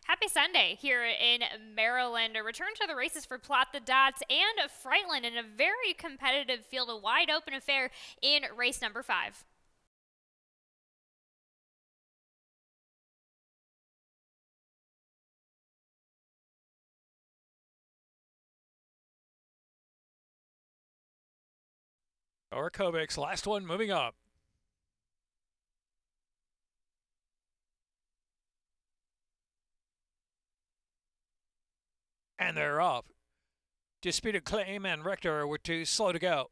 Happy Sunday here in Maryland. A return to the races for Plot the Dots and Franklin in a very competitive field, a wide open affair in race number 5. Orakovic's last one moving up. And they're off. Disputed Claim and Rector were too slow to go.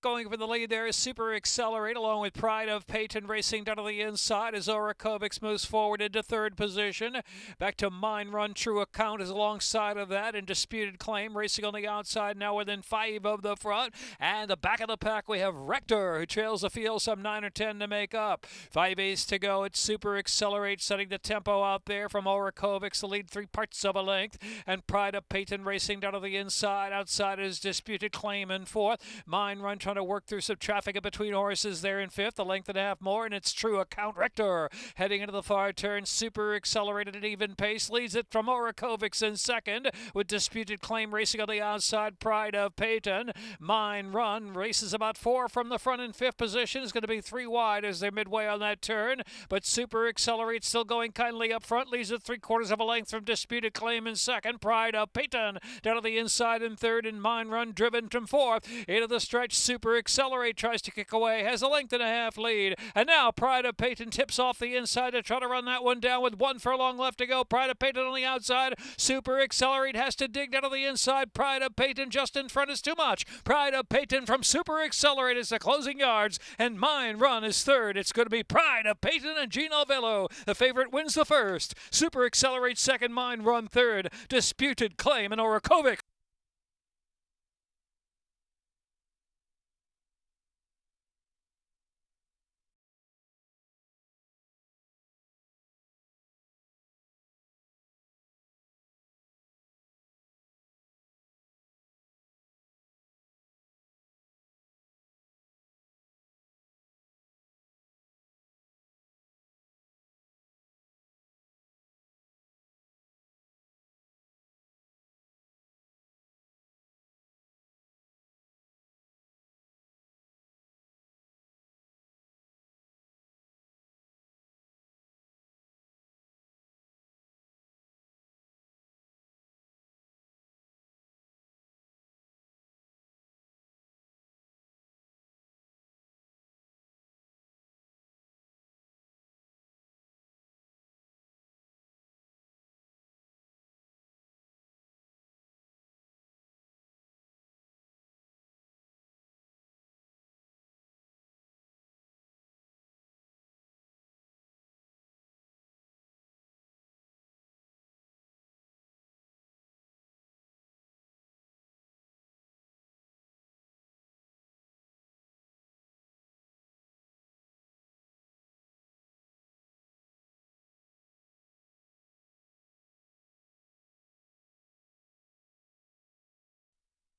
Going for the lead there is Super Accelerate along with Pride of Peyton racing down to the inside as Orakovics moves forward into third position. Back to Mine Run True Account is alongside of that, and Disputed Claim racing on the outside now within 5 of the front. And the back of the pack we have Rector who trails the field some 9 or 10 to make up. 5 to go. It's Super Accelerate setting the tempo out there from Orakovics, the lead 3 parts of a length. And Pride of Peyton racing down to the inside. Outside is Disputed Claim in fourth. Mine Run trying to work through some traffic in between horses there in fifth, a length and a half more, and it's True Account Rector heading into the far turn. Super Accelerated at an even pace, leads it from Orakovics in second, with Disputed Claim racing on the outside. Pride of Peyton, Mine Run races about 4 from the front in fifth position, is going to be 3 wide as they're midway on that turn, but Super Accelerate still going kindly up front, leads it 3/4 of a length from Disputed Claim in second. Pride of Peyton down to the inside in third, and Mine Run driven from fourth into the stretch. Super Accelerate tries to kick away, has a length and a half lead, and now Pride of Peyton tips off the inside to try to run that one down with 1 furlong left to go. Pride of Peyton on the outside. Super Accelerate has to dig down to the inside. Pride of Peyton just in front is too much. Pride of Peyton from Super Accelerate is the closing yards, and Mine Run is third. It's going to be Pride of Peyton and Gino Vello. The favorite wins the first. Super Accelerate second, Mine Run third. Disputed Claim and Orakovic.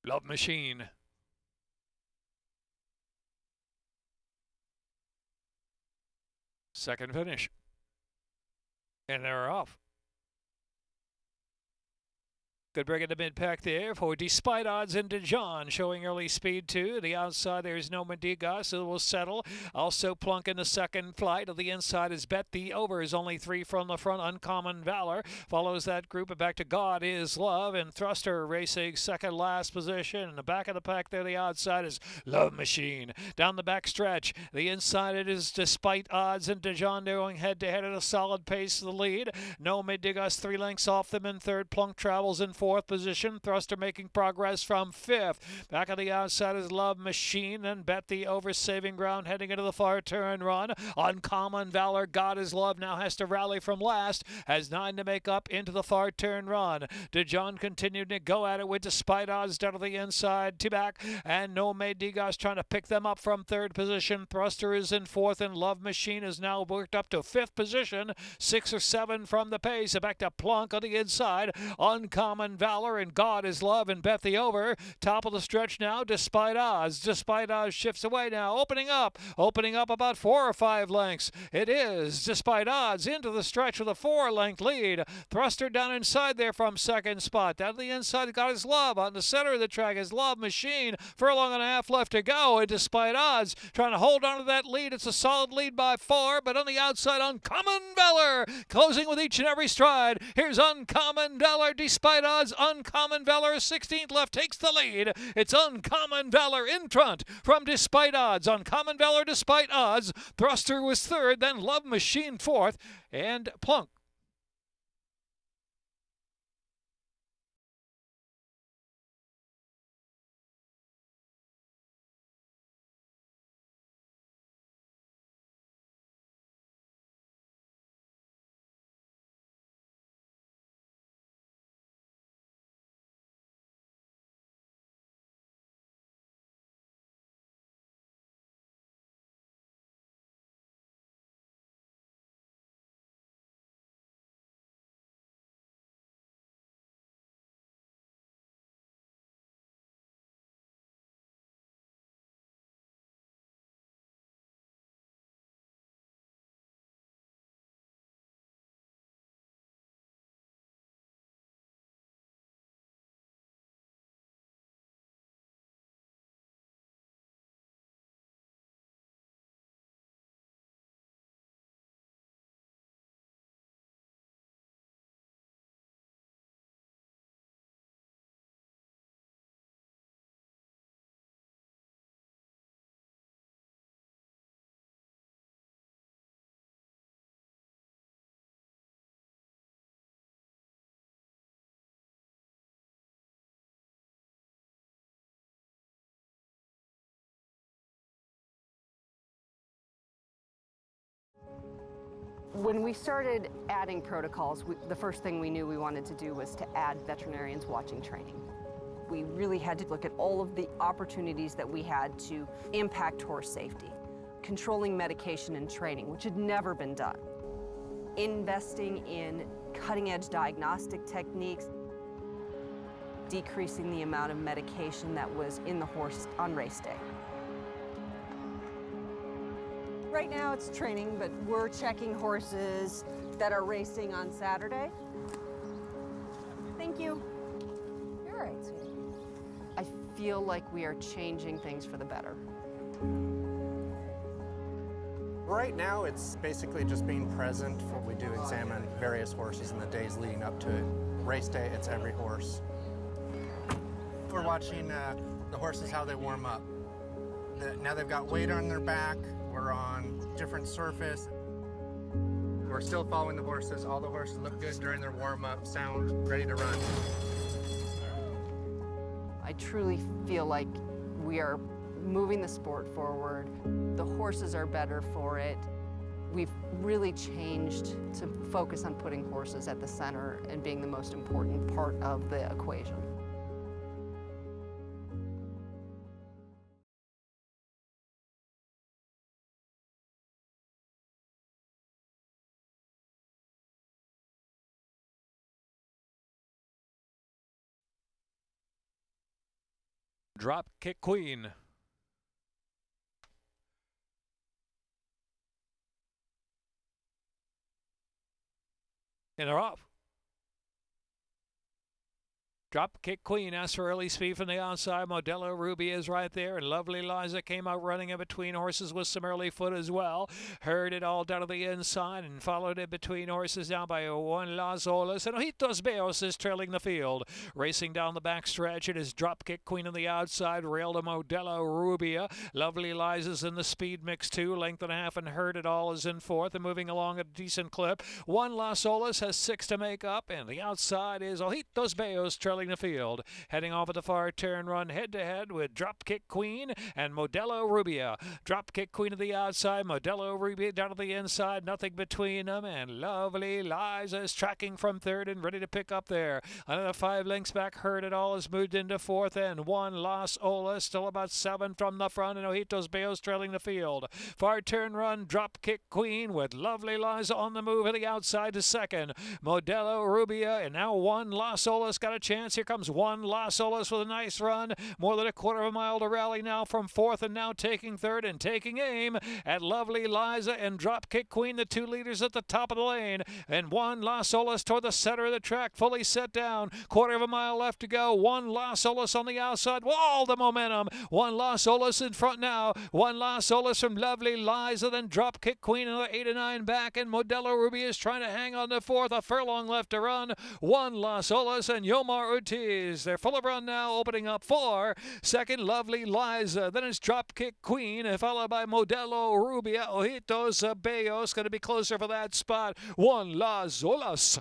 Love Machine. Second finish. And they're off. Good break in the mid-pack there for Despite Odds into John, showing early speed too. The outside there is No Mendiga, so it will settle. Also Plunk in the second flight. Of the inside is Bet the Over, is only 3 from the front. Uncommon Valor follows that group, and back to God Is Love, and Thruster racing second last position. In the back of the pack there, the outside is Love Machine. Down the back stretch, the inside it is Despite Odds and Dijon going head-to-head at a solid pace to the lead. No Mendigas 3 lengths off them in third. Plunk travels in fourth position. Thruster making progress from fifth. Back on the outside is Love Machine, and Bet the Over saving ground heading into the far turn run. Uncommon Valor, God Is Love now has to rally from last, has 9 to make up into the far turn run. DeJohn continued to go at it with Despite Odds down to the inside, 2 back, and No Mendigas trying to pick them up from third position. Thruster is in fourth, and Love Machine is now worked up to fifth position, 6 or 7 from the pace. Back to Plunk on the inside. Uncommon Uncommon Valor and God is Love and Bethy over. Top of the stretch now, Despite Odds. Despite Odds shifts away now, opening up about 4 or 5 lengths. It is Despite Odds into the stretch with a 4-length lead. Thruster down inside there from second spot. Down to the inside, God is Love. On the center of the track is Love Machine. Furlong and a half left to go. And Despite Odds trying to hold on to that lead. It's a solid lead by 4, but on the outside, Uncommon Valor closing with each and every stride. Here's Uncommon Valor, Despite Odds. Uncommon Valor, 16th left, takes the lead. It's Uncommon Valor in front from Despite Odds. Uncommon Valor, Despite Odds. Thruster was third, then Love Machine fourth, and Plunk. When we started adding protocols, the first thing we knew we wanted to do was to add veterinarians watching training. We really had to look at all of the opportunities that we had to impact horse safety. Controlling medication and training, which had never been done. Investing in cutting-edge diagnostic techniques. Decreasing the amount of medication that was in the horse on race day. Right now it's training, but we're checking horses that are racing on Saturday. Thank you. You're all right, sweetie. I feel like we are changing things for the better. Right now, it's basically just being present. We do examine various horses in the days leading up to it. Race day, it's every horse. We're watching the horses, how they warm up. Now they've got weight on their back. We're on different surface. We're still following the horses. All the horses look good during their warm-up, sound ready to run. I truly feel like we are moving the sport forward. The horses are better for it. We've really changed to focus on putting horses at the center and being the most important part of the equation. Drop Kick Queen. And they're off. Drop Kick Queen asks for early speed from the outside. Modelo Ruby is right there, and Lovely Liza came out running in between horses with some early foot as well. Heard it all down to the inside and followed it between horses down by one Las Olas. And Ojitos Beos is trailing the field. Racing down the back stretch, it is Drop Kick Queen on the outside. Rail to Modelo Rubia. Lovely Liza's in the speed mix too. Length and a half, and Heard It All is in fourth and moving along at a decent clip. One Las Olas has 6 to make up, and the outside is Ojitos Beos trailing the field. Heading off at the far turn, run head-to-head with Dropkick Queen and Modelo Rubia. Dropkick Queen to the outside, Modelo Rubia down to the inside, nothing between them, and Lovely Liza is tracking from third and ready to pick up there. Another 5 lengths back, Heard It All has moved into fourth, and one Las Olas still about 7 from the front, and Ojitos Beos trailing the field. Far turn run, Dropkick Queen with Lovely Liza on the move at the outside to second. Modelo Rubia, and now one Las Olas got a chance chance. Here comes One Las Olas with a nice run. More than a quarter of a mile to rally now from fourth, and now taking third and taking aim at Lovely Liza and Dropkick Queen, the two leaders at the top of the lane. And One Las Olas toward the center of the track, fully set down. Quarter of a mile left to go. One Las Olas on the outside. All the momentum. One Las Olas in front now. One Las Olas from Lovely Liza, then Dropkick Queen, another 8 to 9 back, and Modelo Ruby is trying to hang on to fourth. A furlong left to run. One Las Olas and Yomar Ortiz. They're full of run now, opening up for second, Lovely Liza. Then it's Dropkick Queen, followed by Modelo Rubia. Ojitos Bellos going to be closer for that spot. One Las Olas.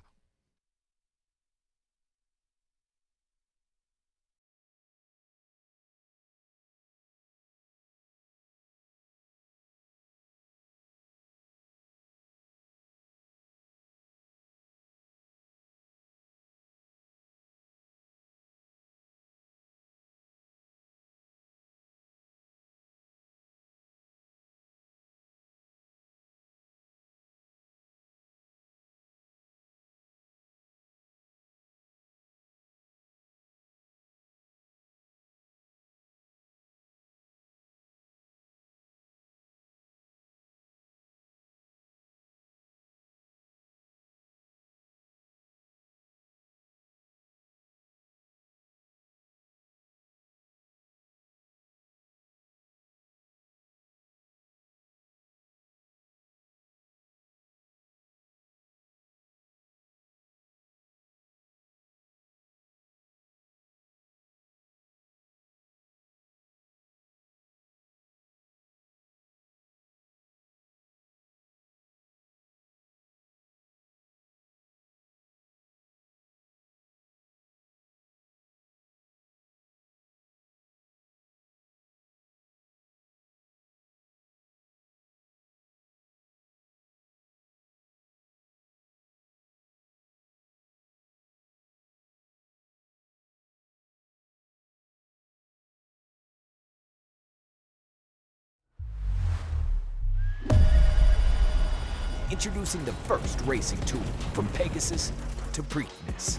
Introducing the first racing tool from Pegasus to Preakness.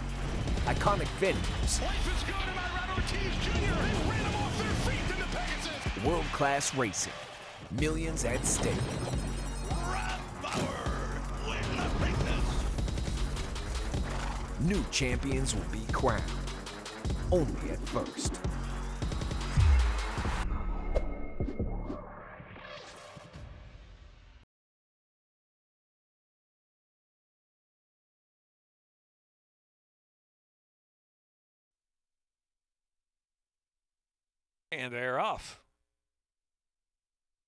Iconic venues. Life is good, and I'd Ortiz Jr. They ran him off their feet in the Pegasus. World-class racing. Millions at stake. Rat Power win the Preakness. New champions will be crowned. Only at first. And they're off.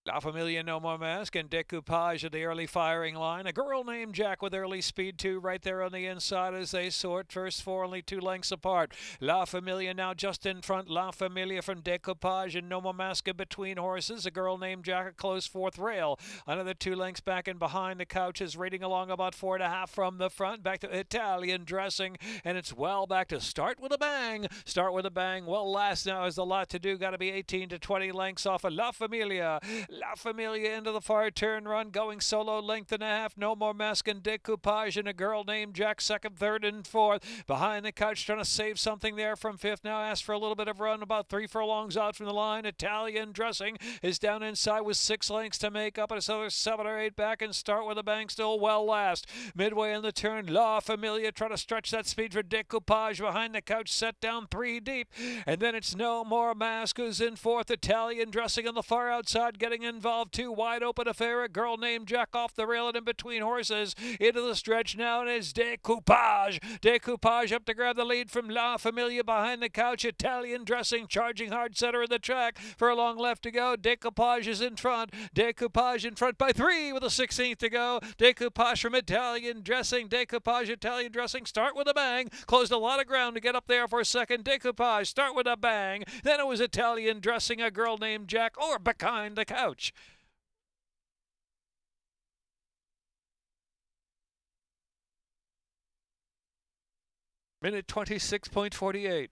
La Familia No More Mask and Decoupage at the early firing line. A girl named Jack with early speed too right there on the inside as they sort. First four only 2 lengths apart. La Familia now just in front. La Familia from Decoupage and No More Mask in between horses. A girl named Jack a close fourth. Rail another 2 lengths back and behind. The Couch is rating along about 4.5 from the front. Back to Italian Dressing, and it's well back to Start With a Bang. Start With a Bang. Well, last now is a lot to do. Got to be 18 to 20 lengths off of La Familia. La Familia into the far turn run, going solo, length and a half. No More Mask and Decoupage, and a girl named Jack second, third, and fourth. Behind the Couch, trying to save something there from fifth. Now asked for a little bit of run, about 3 furlongs out from the line. Italian Dressing is down inside with 6 lengths to make up, and it's another 7 or 8 back, and Start With a Bang still well last. Midway in the turn, La Familia trying to stretch that speed for Decoupage. Behind the Couch, set down 3 deep, and then it's No More Mask who's in fourth. Italian Dressing on the far outside, getting involved too. Wide open affair. A girl named Jack off the rail and in between horses. Into the stretch now, and it's Decoupage. Decoupage up to grab the lead from La Familia. Behind the Couch, Italian Dressing charging hard, center of the track. Furlong left to go. Decoupage is in front. Decoupage in front by 3 with a 16th to go. Decoupage from Italian Dressing. Decoupage, Italian Dressing. Start With a Bang. Closed a lot of ground to get up there for a second. Decoupage, Start With a Bang. Then it was Italian Dressing, a girl named Jack, or Behind the Couch. Minute 26.48.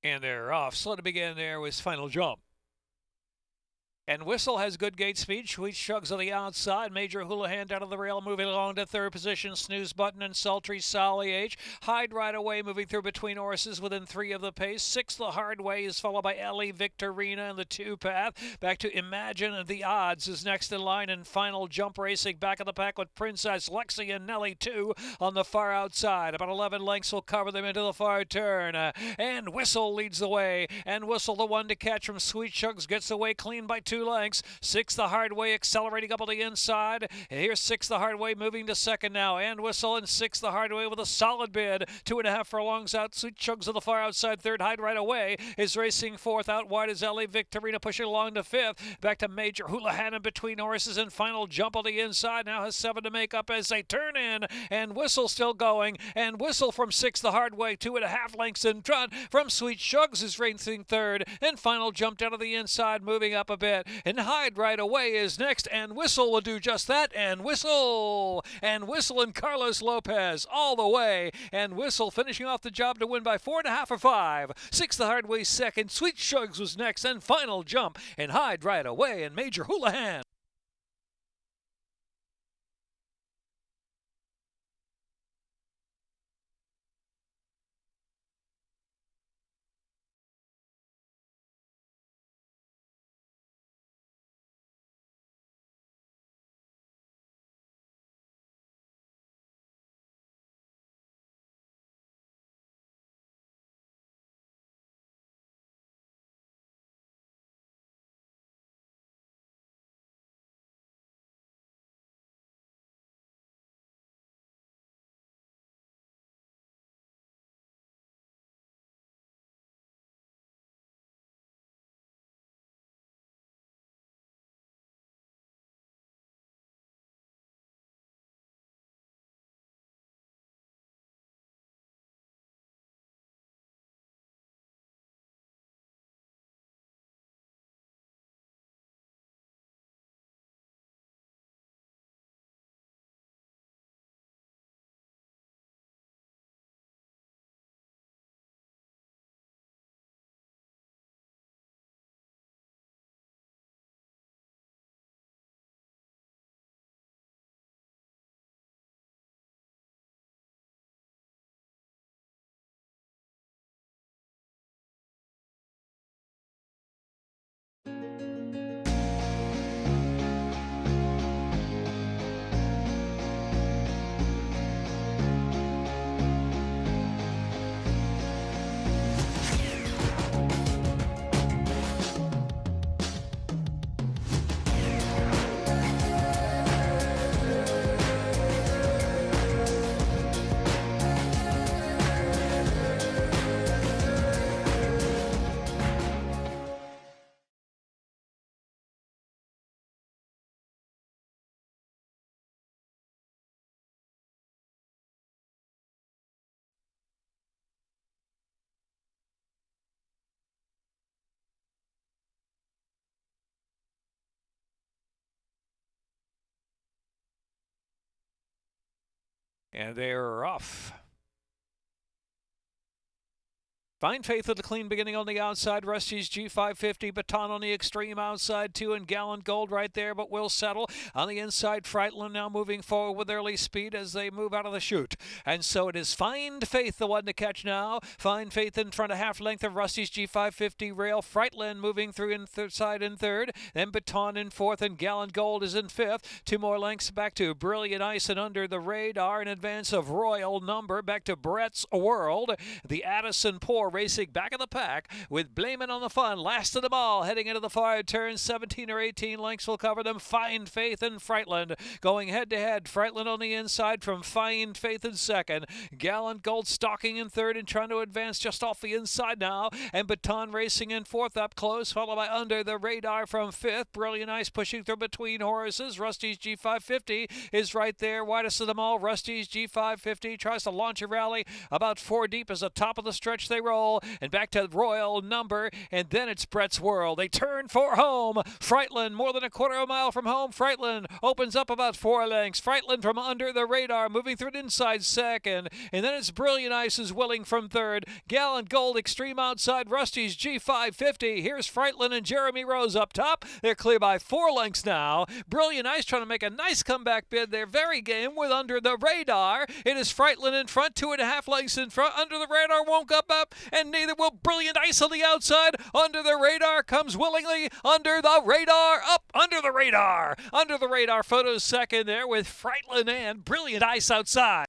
And they're off. Slow to begin there was Final Jump. And Whistle has good gate speed. Sweet Shrugs on the outside. Major Houlihan down to the rail, moving along to third position. Snooze Button and Sultry Sally H. Hide Right Away, moving through between horses within 3 of the pace. 6 The Hard Way is followed by Ellie Victorina in the 2-path. Back to Imagine the Odds is next in line, and Final Jump racing back of the pack with Princess Lexi and Nellie 2 on the far outside. About 11 lengths will cover them into the far turn. And Whistle leads the way. And Whistle, the one to catch from Sweet Shrugs, gets away clean by 2 lengths. 6 The Hard Way accelerating up on the inside. And here's 6 The Hard Way moving to second now. And Whistle and 6 The Hard Way with a solid bid. 2.5 furlongs out. Sweet Shrugs on the far outside third. Hide Right Away is racing fourth. Out wide is Ellie Victorina pushing along to fifth. Back to Major Houlihan in between horses, and Final Jump on the inside. Now has 7 to make up as they turn in. And Whistle still going. And Whistle from 6 The Hard Way. 2.5 lengths in front from Sweet Shrugs is racing third. And Final Jump down to the inside, moving up a bit. And Hide Right Away is next, and Whistle will do just that. And Whistle and Carlos Lopez all the way, and Whistle finishing off the job to win by 4.5 or 5. 6 The Hard Way second. Sweet Shrugs was next, and Final Jump and Hide Right Away and Major Houlihan. And they're off. Fine Faith with a clean beginning on the outside. Rusty's G550. Baton on the extreme outside, 2, and Gallant Gold right there, but will settle. On the inside, Frightland now moving forward with early speed as they move out of the chute. And so it is Fine Faith, the one to catch now. Fine Faith in front, a half length of Rusty's G550 rail. Frightland moving through inside in third. Then Baton in fourth, and Gallant Gold is in fifth. 2 more lengths back to Brilliant Ice and Under the Radar in advance of Royal Number. Back to Brett's World. The Addison Poor racing back of the pack with Blamin' on the Fun. Last of them all heading into the far turn. 17 or 18 lengths will cover them. Fine Faith and Frightland going head to head. Frightland on the inside from Fine Faith in second. Gallant Gold stalking in third and trying to advance just off the inside now. And Baton racing in fourth up close, followed by Under the Radar from fifth. Brilliant Ice pushing through between horses. Rusty's G550 is right there. Widest of them all, Rusty's G550 tries to launch a rally about 4 deep as the top of the stretch they roll. control, and back to Royal number, and then it's Brett's World. They turn for home. Freitlin, more than a quarter of a mile from home. Freitlin opens up about 4 lengths. Freitlin from under the radar, moving through an inside second, and then it's Brilliant Ice is willing from third. Gallant Gold Extreme outside. Rusty's G550. Here's Freitlin and Jeremy Rose up top. They're clear by 4 lengths now. Brilliant Ice trying to make a nice comeback bid. They're very game with under the radar. It is Freitlin in front, 2.5 lengths in front. Under the radar won't come up, and neither will Brilliant Ice on the outside. Under the radar comes willingly. Under the radar, up under the radar. Under the radar photos second there with Freitlin and Brilliant Ice outside.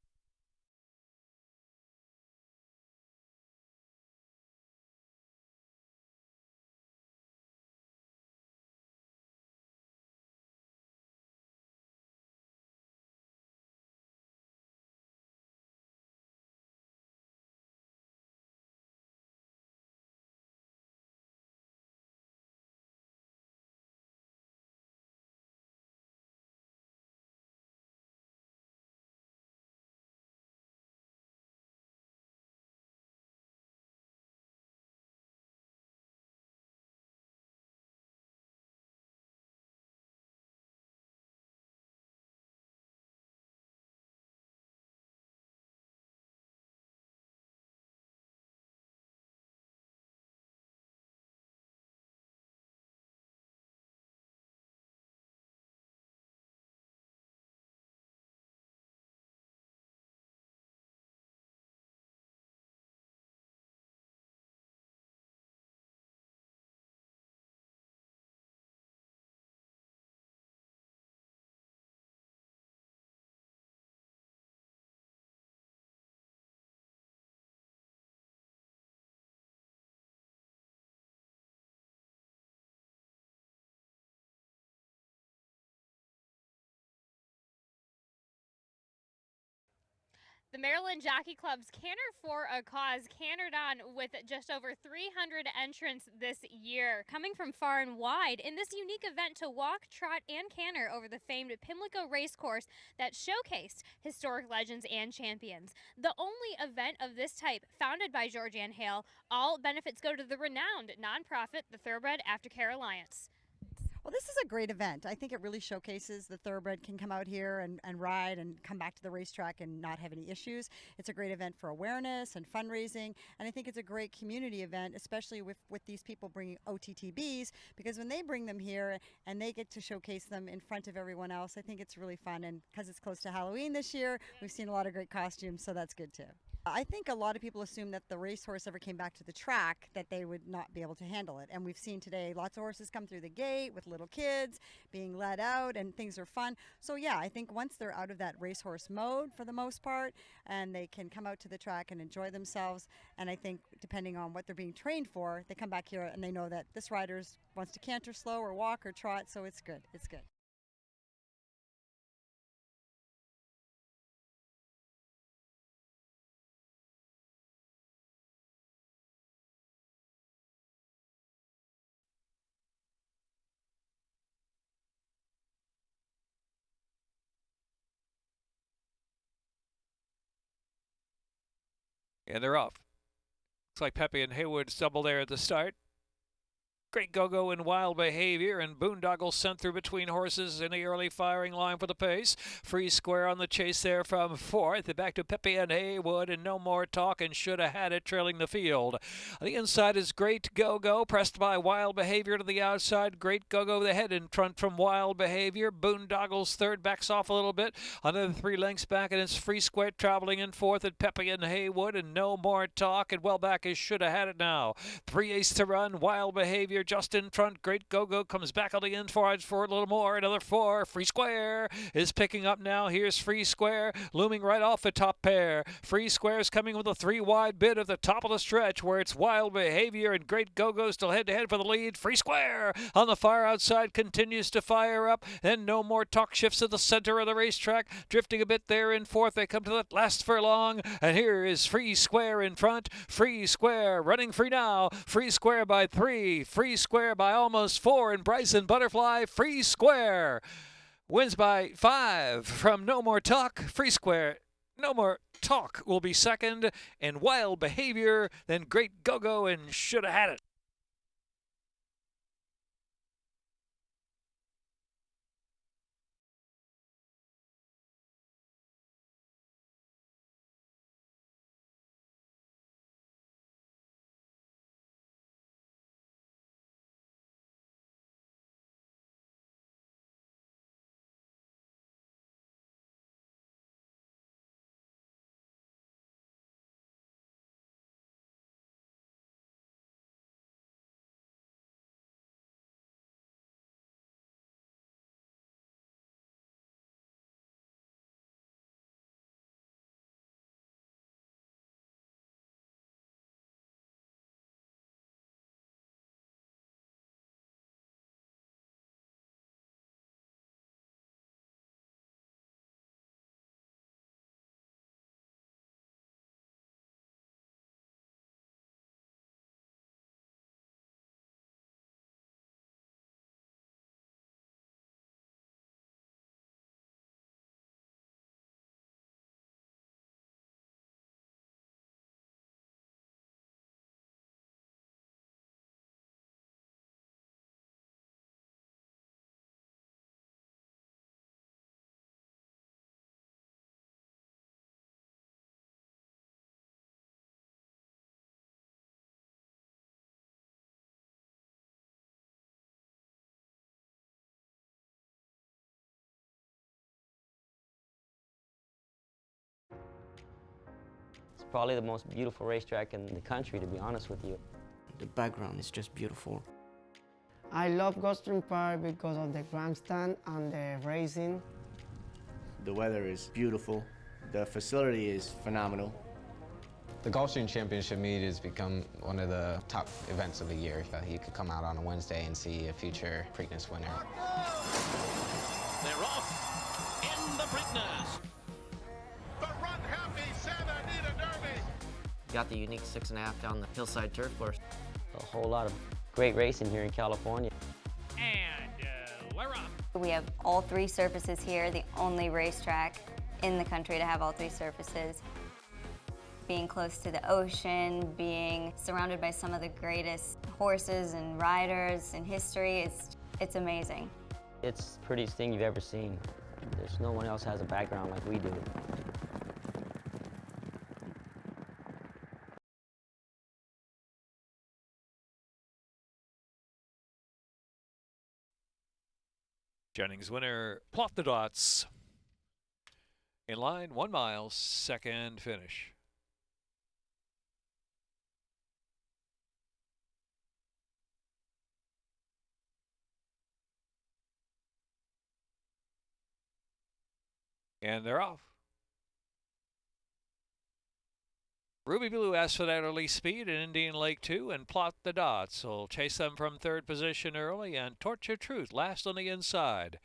The Maryland Jockey Club's Canter for a Cause cantered on with just over 300 entrants this year, coming from far and wide in this unique event to walk, trot, and canter over the famed Pimlico racecourse that showcased historic legends and champions. The only event of this type founded by Georgianne Hale. All benefits go to the renowned nonprofit, the Thoroughbred Aftercare Alliance. Well, this is a great event. I think it really showcases the thoroughbred can come out here and ride and come back to the racetrack and not have any issues. It's a great event for awareness and fundraising, and I think it's a great community event, especially with these people bringing OTTBs, because when they bring them here and they get to showcase them in front of everyone else, I think it's really fun. And because it's close to Halloween this year, we've seen a lot of great costumes, so that's good too. I think a lot of people assume that the racehorse ever came back to the track, that they would not be able to handle it. And we've seen today lots of horses come through the gate with little kids being let out, and things are fun. So yeah, I think once they're out of that racehorse mode for the most part, and they can come out to the track and enjoy themselves, and I think depending on what they're being trained for, they come back here and they know that this rider wants to canter slow or walk or trot, so it's good. It's good. And they're off. Looks like Pepe and Haywood stumble there at the start. Great Go-Go in Wild Behavior, and Boondoggle sent through between horses in the early firing line for the pace. Free Square on the chase there from fourth. Back to Pepe and Haywood, and No More Talk, and Should Have Had It trailing the field. On the inside is Great Go-Go, pressed by Wild Behavior to the outside. Great Go-Go the head in front from Wild Behavior. Boondoggle's third, backs off a little bit. Another 3 lengths back, and it's Free Square traveling in fourth at Pepe and Haywood, and No More Talk, and well back is Should Have Had It now. 3/8 to run. Wild Behavior just in front. Great Go-Go comes back on the inside for a little more. Another 4. Free Square is picking up now. Here's Free Square looming right off the top pair. Free Square's coming with a 3 wide bid at the top of the stretch, where it's Wild Behavior and Great Go-Go still head-to-head for the lead. Free Square on the far outside continues to fire up. Then No More Talk shifts to the center of the racetrack, drifting a bit there in fourth. They come to the last furlong, and here is Free Square in front. Free Square running free now. Free Square by 3. Free Square by almost 4, and Bryson Butterfly. Free Square wins by 5 from No More Talk. Free Square, No More Talk. Talk will be second, and Wild Behavior, then Great Go-Go and Shoulda Had It. It's probably the most beautiful racetrack in the country, to be honest with you. The background is just beautiful. I love Gulfstream Park because of the grandstand and the racing. The weather is beautiful. The facility is phenomenal. The Gulfstream Championship meet has become one of the top events of the year. You could come out on a Wednesday and see a future Preakness winner. They're off in the Preakness. The Run Happy Santa Anita Derby. Got the unique 6.5 down the hillside turf course. A whole lot of great racing here in California. And Laurel. We have all three surfaces here, the only racetrack in the country to have all three surfaces. Being close to the ocean, being surrounded by some of the greatest horses and riders in history, it's amazing. It's the prettiest thing you've ever seen. There's no one else has a background like we do. Jennings winner, Plot the Dots. In line, 1 mile, second finish. And they're off. Ruby Blue asked for that early speed in Indian Lake 2, and Plot the Dots will chase them from third position early, and Torch of Truth last on the inside.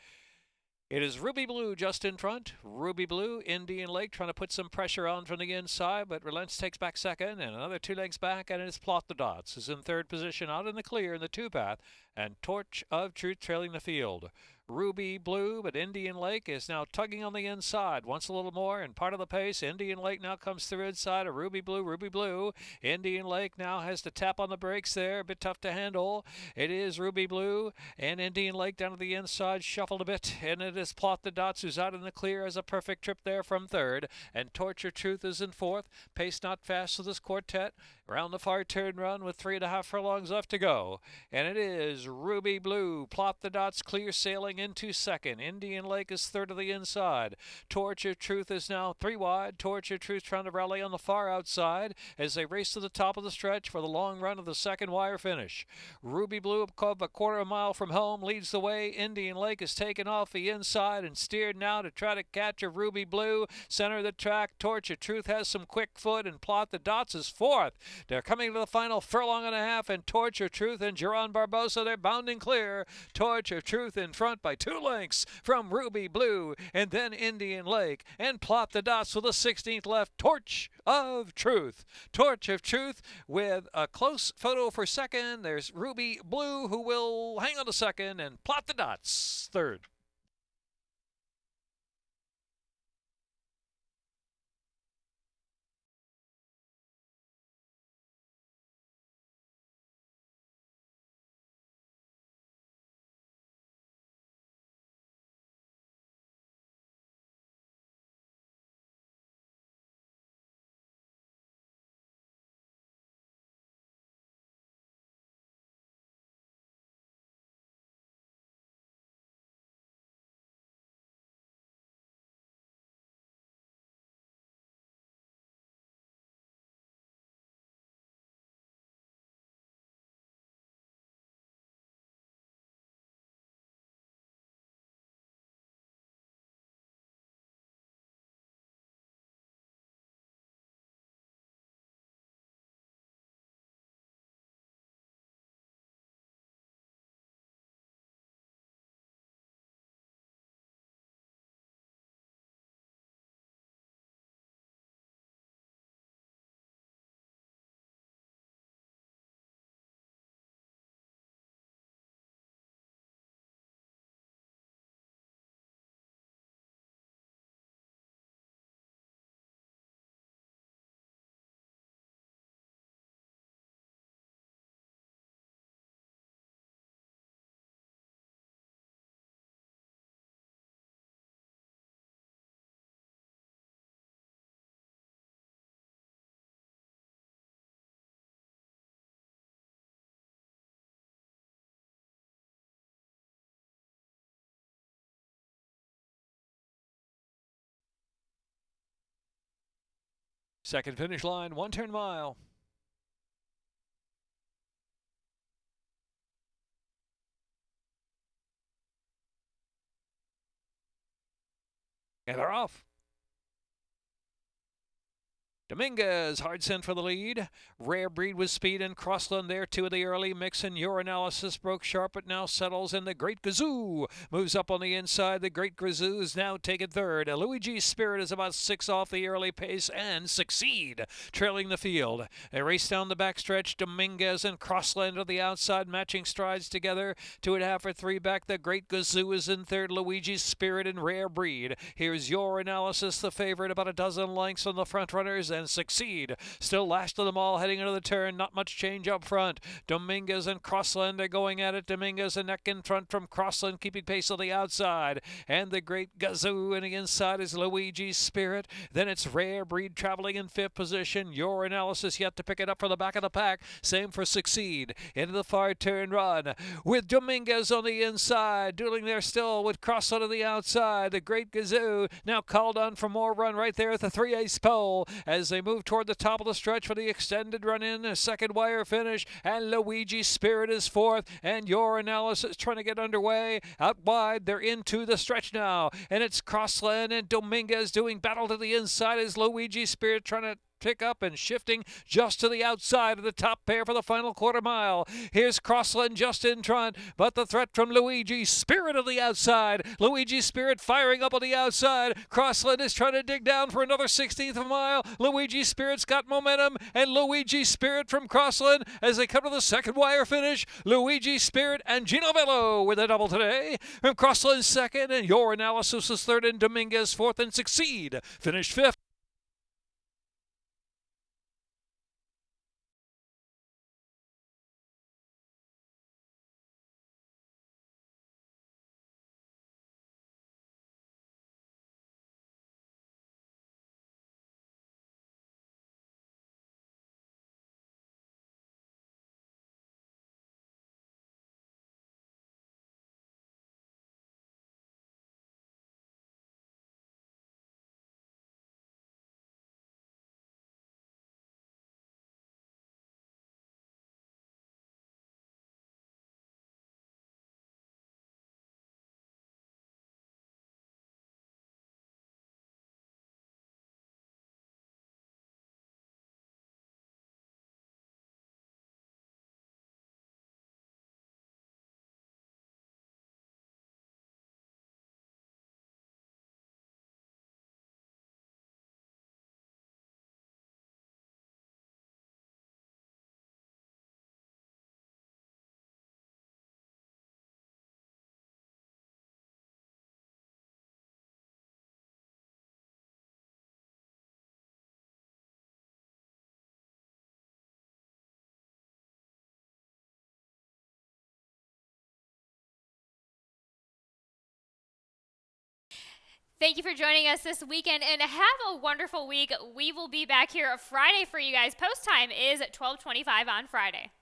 It is Ruby Blue just in front. Ruby Blue, Indian Lake trying to put some pressure on from the inside, but Relents takes back second, and another 2 lengths back, and it's Plot the Dots is in third position out in the clear in the 2-path, and Torch of Truth trailing the field. Ruby Blue, but Indian Lake is now tugging on the inside. Wants a little more and part of the pace. Indian Lake now comes through inside of Ruby Blue. Ruby Blue. Indian Lake now has to tap on the brakes there. A bit tough to handle. It is Ruby Blue and Indian Lake down to the inside, shuffled a bit. And it is Plot the Dots who's out in the clear, has a perfect trip there from third. And Torch of Truth is in fourth. Pace not fast to this quartet. Around the far turn run with 3.5 furlongs left to go. And it is Ruby Blue. Plot the Dots clear sailing into second. Indian Lake is third to the inside. Torch of Truth is now 3 wide. Torch of Truth trying to rally on the far outside as they race to the top of the stretch for the long run of the second wire finish. Ruby Blue, a quarter of a mile from home, leads the way. Indian Lake is taken off the inside and steered now to try to catch a Ruby Blue. Center of the track, Torch of Truth has some quick foot, and Plot the Dots is fourth. They're coming to the final furlong and a half, and Torch of Truth and Geron Barbosa, they're bounding clear. Torch of Truth in front by 2 lengths from Ruby Blue, and then Indian Lake, and Plot the Dots with the 16th left. Torch of Truth. Torch of Truth with a close photo for second. There's Ruby Blue who will hang on to second, and Plot the Dots third. Second finish line, 1 turn mile. And they're off. Dominguez, hard sent for the lead. Rare Breed with speed and Crossland there, 2 of the early. Mixon, Your Analysis broke sharp, but now settles in the Great Gazoo. Moves up on the inside. The Great Gazoo is now taken third. Luigi Spirit is about 6 off the early pace and Succeed, trailing the field. They race down the backstretch. Dominguez and Crossland to the outside, matching strides together. 2.5 or 3 back. The Great Gazoo is in third. Luigi Spirit and Rare Breed. Here's Your Analysis, the favorite, about a dozen lengths on the front runners, and Succeed still last of them all, heading into the turn. Not much change up front. Dominguez and Crossland are going at it. Dominguez a neck in front from Crossland, keeping pace on the outside. And the Great Gazoo, and the inside is Luigi's Spirit. Then it's Rare Breed traveling in 5th position. Your Analysis yet to pick it up from the back of the pack. Same for Succeed. Into the far turn run with Dominguez on the inside. Dueling there still with Crossland on the outside. The Great Gazoo now called on for more run right there at the 3/8 pole as they move toward the top of the stretch for the extended run-in, a second wire finish, and Luigi Spirit is 4th, and Your Analysis trying to get underway. Out wide, they're into the stretch now, and it's Crossland and Dominguez doing battle to the inside as Luigi Spirit trying to pick up and shifting just to the outside of the top pair for the final quarter mile. Here's Crossland just in front, but the threat from Luigi Spirit on the outside. Luigi Spirit firing up on the outside. Crossland is trying to dig down for another 16th of a mile. Luigi Spirit's got momentum, and Luigi Spirit from Crossland as they come to the second wire finish. Luigi Spirit and Gino Bello with a double today. From Crossland second, and Your Analysis is third, and Dominguez 4th, and Succeed finished 5th. Thank you for joining us this weekend, and have a wonderful week. We will be back here Friday for you guys. Post time is at 12:25 on Friday.